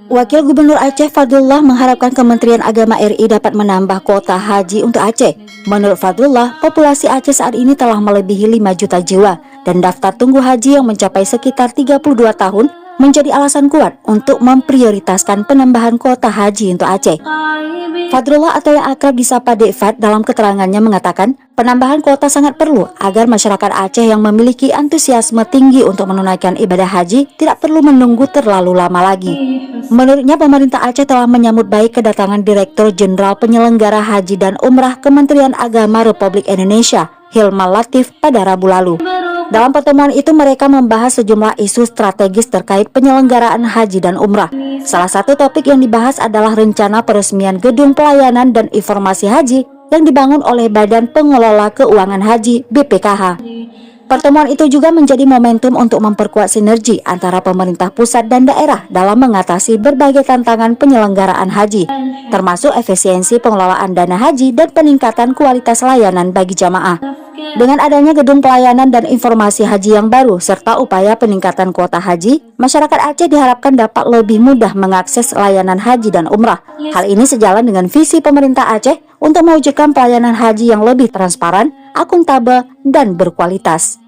Wakil Gubernur Aceh Fadlullah mengharapkan Kementerian Agama RI dapat menambah kuota haji untuk Aceh. Menurut Fadlullah, populasi Aceh saat ini telah melebihi 5 juta jiwa dan daftar tunggu haji yang mencapai sekitar 32 tahun menjadi alasan kuat untuk memprioritaskan penambahan kuota haji untuk Aceh. Fadlullah atau yang akrab disapa Dek Fad dalam keterangannya mengatakan penambahan kuota sangat perlu agar masyarakat Aceh yang memiliki antusiasme tinggi untuk menunaikan ibadah haji tidak perlu menunggu terlalu lama lagi. Menurutnya pemerintah Aceh telah menyambut baik kedatangan Direktur Jenderal Penyelenggara Haji dan Umrah Kementerian Agama Republik Indonesia, Hilmal Latif, pada Rabu lalu. Dalam pertemuan itu mereka membahas sejumlah isu strategis terkait penyelenggaraan haji dan umrah. Salah satu topik yang dibahas adalah rencana peresmian Gedung Pelayanan dan Informasi Haji yang dibangun oleh Badan Pengelola Keuangan Haji (BPKH). Pertemuan itu juga menjadi momentum untuk memperkuat sinergi antara pemerintah pusat dan daerah dalam mengatasi berbagai tantangan penyelenggaraan haji, termasuk efisiensi pengelolaan dana haji dan peningkatan kualitas layanan bagi jamaah. Dengan adanya Gedung Pelayanan dan Informasi Haji yang baru serta upaya peningkatan kuota haji, masyarakat Aceh diharapkan dapat lebih mudah mengakses layanan haji dan umrah. Hal ini sejalan dengan visi pemerintah Aceh untuk mewujudkan pelayanan haji yang lebih transparan, akuntabel, dan berkualitas.